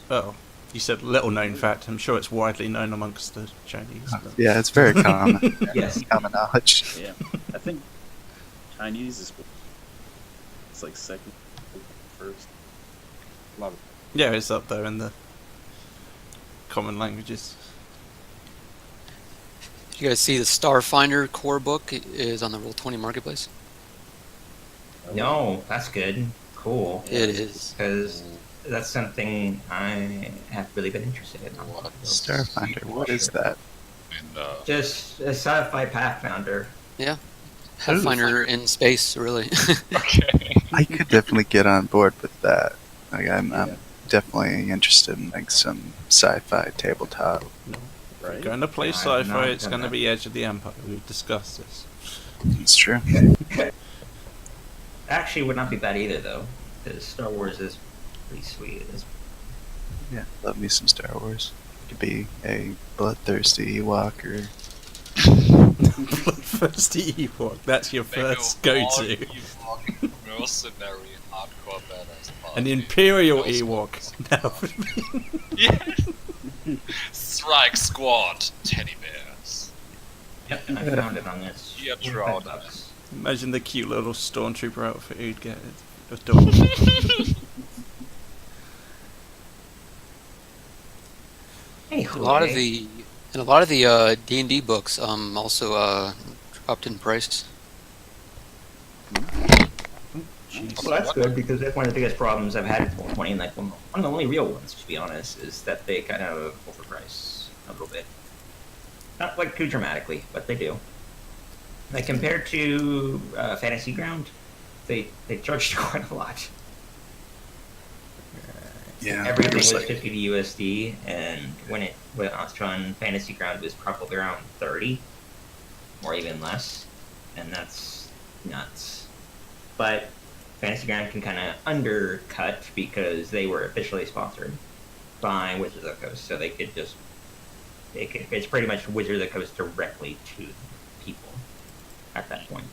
Oh, you said little known fact. I'm sure it's widely known amongst the Chinese. But... Yeah, it's very common. Yes. Common knowledge. Yeah, I think Chinese is it's like second, first. A lot of Yeah, it's up there in the common languages. You guys see the Starfinder core book is on the Roll20 Marketplace? No, that's good. Cool. It is. Because that's something I have really been interested in. What? Starfinder, what is that? And, Just a sci-fi Pathfinder. Pathfinder in space, really. okay. I could definitely get on board with that. Like, I'm Yeah. definitely interested in like some sci-fi tabletop. If we're right. going to play Yeah, I've sci-fi, not it's done going to that. be Edge of the Empire. We've discussed this. It's true. Actually, would not be bad either, though. Because Star Wars is pretty sweet. Yeah, love me some Star Wars. Could be a bloodthirsty Ewok or First Ewok. That's your first go-to. Mercenary, hardcore badass party. An Imperial Those Ewok. ones. No. Yeah. Strike Squad, teddy bears. Yep, and I found it on this. Yeah, $45. Trout. Imagine the cute little stormtrooper outfit you'd get. It's adorable. Hey, a lot of the D&D books also dropped in price. Jeez. Well, that's good because that's one of the biggest problems I've had with 420, and like one of the only real ones, to be honest, is that they kind of overprice a little bit. Not like too dramatically, but they do. Like compared to Fantasy Ground, they charged quite a lot. yeah. Everything was it's like- 50 to USD, and when I was on Fantasy Ground, it was probably around 30, or even less, and that's nuts. But Fantasy Ground can kind of undercut because they were officially sponsored by Wizards of the Coast, so they could just it's pretty much Wizards of the Coast directly to people at that point.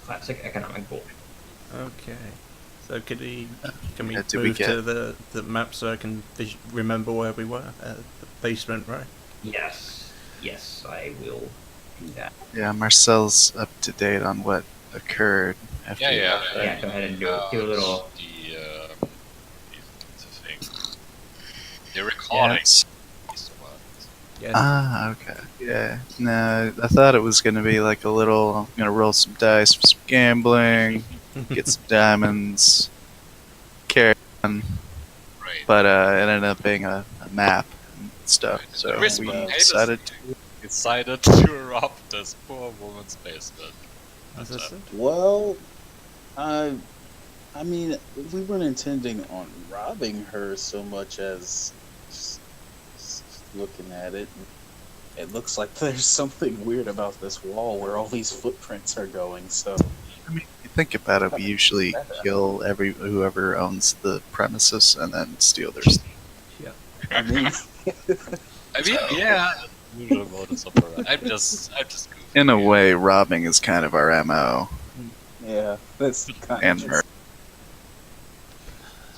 Classic economic bullshit. Okay. So can we do we move get- to the map so I can remember where we were? The basement, right? Yes, I will do that. Yeah, Marcel's up to date on what occurred after. Yeah. Yeah, go ahead and do a little. The thing. The recording. Yes. Is what- Yes. Ah, okay. Yeah. No, I thought it was gonna be like a little. I'm gonna roll some dice for some gambling, get some diamonds, carry on. Right. But it ended up being a map and stuff. Right. So Chris we Moon decided. decided to rob this poor woman's basement. As I said. Well, I mean, we weren't intending on robbing her so much as just looking at it. It looks like there's something weird about this wall where all these footprints are going. So I mean, if you think about it, we usually kill whoever owns the premises and then steal their stuff. I mean, I mean, yeah. Usual modus operandi. I'm just goofy. In a way, robbing is kind of our MO. yeah, that's kind And of murder.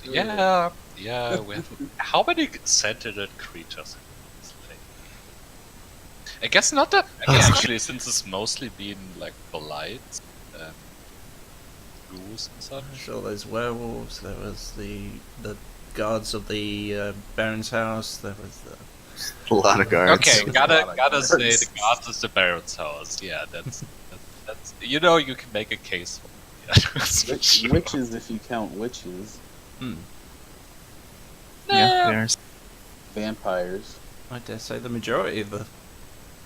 Yeah. We have. How many sentient creatures in this thing? I guess not that. I guess actually, since it's mostly been like polite, ghouls and such. So there's werewolves. There was the guards of the Baron's house. There was the A lot of guards. Okay, There's a gotta lot of gotta say guards. the guards is the Baron's house. Yeah, that's you know you can make a case for it. Yeah. witches if you count witches, Yeah, there's vampires. I dare say the majority of the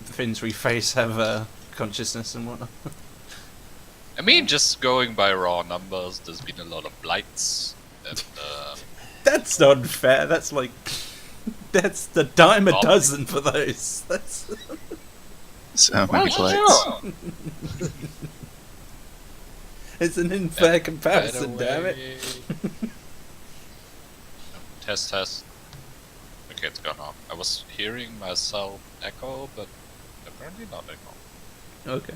things we face have consciousness and whatnot. I mean, just going by raw numbers, there's been a lot of blights and That's not fair. That's like that's the dime a Oh. dozen for those. That's so well, many blights. sure. it's an unfair By comparison. the Damn it. way- Test. Okay, it's gone off. I was hearing myself echo, but apparently not echo. Okay.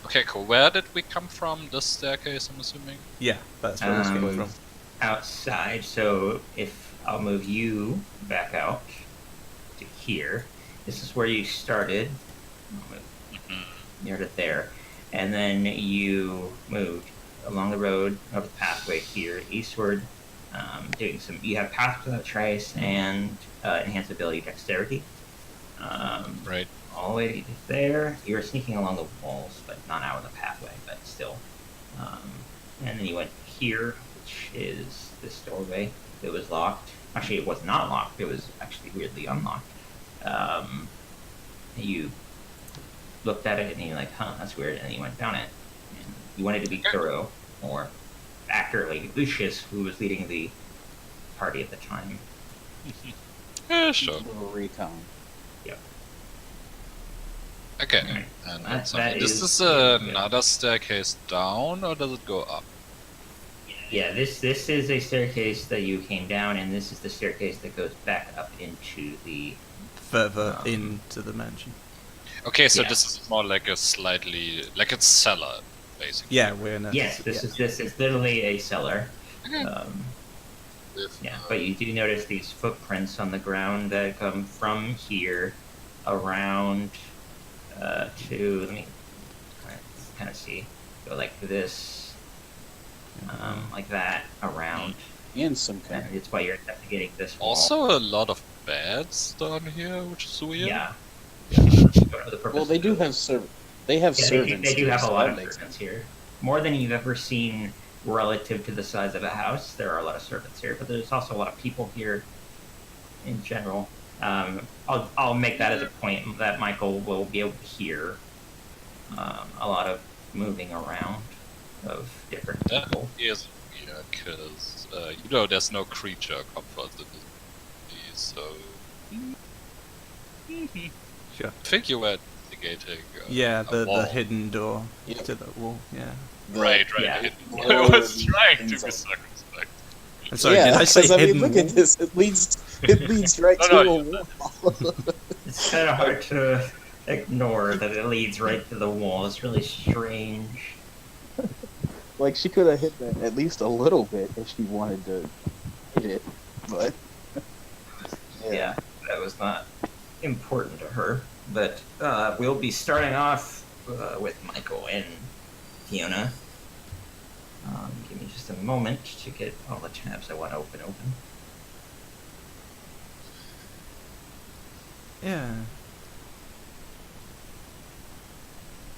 Okay, cool. Where did we come from? This staircase, I'm assuming. Yeah, that's where this came Um, from. outside. So if I'll move you back out to here, this is where you started. I'll move near to there, and then you moved along the road of the pathway here eastward, doing some. You have path without trace and enhanced ability dexterity. Right. All the way to there. You were sneaking along the walls, but not out of the pathway, but still. And then you went here, which is this doorway. It was locked. Actually, it was not locked. It was actually weirdly unlocked. You looked at it and you're like, huh, that's weird. And then you went down it. And you wanted to be thorough, or accurately, Lucius, who was leading the party at the time. Yeah, sure. Little recon. Okay. Alright. And That- that's that something. Is is- this another staircase down, or does it go up? Yeah, this is a staircase that you came down, and this is the staircase that goes back up into the. Further Um, into the mansion. Okay, so Yeah. this is more like a slightly like it's cellar, basically. Yeah, we're in a. Yes, this is literally a cellar. Yeah, but you do notice these footprints on the ground that come from here around to. Let me kind of see. Go like this, like that around, And some and kind. it's why you're investigating this wall. Also, a lot of beds down here, which is weird. Yeah. For the purpose Well, they of- do have They have Yeah, servants. they do here, have a so lot that of makes servants here. More than you've ever seen relative to the size of a house. There are a lot of servants here, but there's also a lot of people here in general. I'll make that as a point that Michael will be able to hear a lot of moving around of different That people. is weird, because you know there's no creature comfort in this, so Sure. I think you were indicating. Yeah, a the wall. hidden door Yep. to the wall. Yeah. Right. Yeah. I was trying to be Things like- circumspect. I'm sorry, yeah, did I say 'cause, mean, hidden look wall? at this. It leads right No, to no, a wall. It's kind of hard to ignore that it leads right to the wall. It's really strange. Like, she could have hit that at least a little bit if she wanted to hit it, but Yeah, that was not important to her. But we'll be starting off with Michael and Fiona. Give me just a moment to get all the tabs I want to open. Yeah.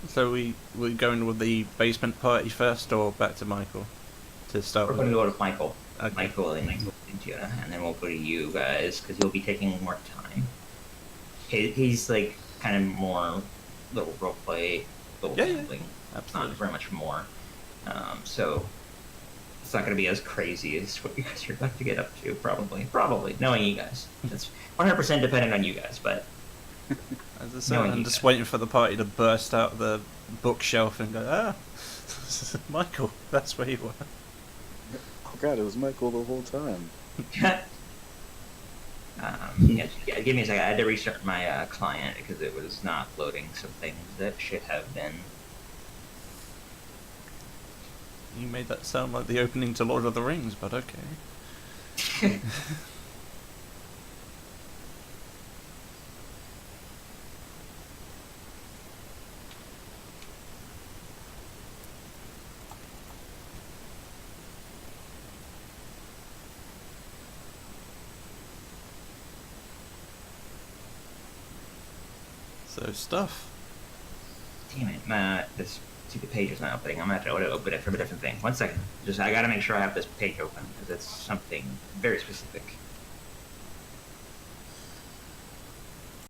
So we're going with the basement party first, or back to Michael to start We're with? going to go to Michael. Okay. Michael and Fiona, and then we'll go to you guys because you'll be taking more time. He's like kind of more little roleplay, little Yeah, yeah. gambling, Absolutely. not very much more. So it's not going to be as crazy as what you guys are about to get up to, probably, knowing you guys. It's 100% dependent on you guys, but As I said, knowing I'm you just guys. waiting for the party to burst out the bookshelf and go, Michael, that's where you were. oh god, it was Michael the whole time. yeah, give me a second. I had to restart my client because it was not loading some things that should have been. You made that sound like the opening to Lord of the Rings, but okay. So stuff. Damn it, this stupid page is not opening. I'm gonna have to open it from a different thing. 1 second. I gotta make sure I have this page open because it's something very specific.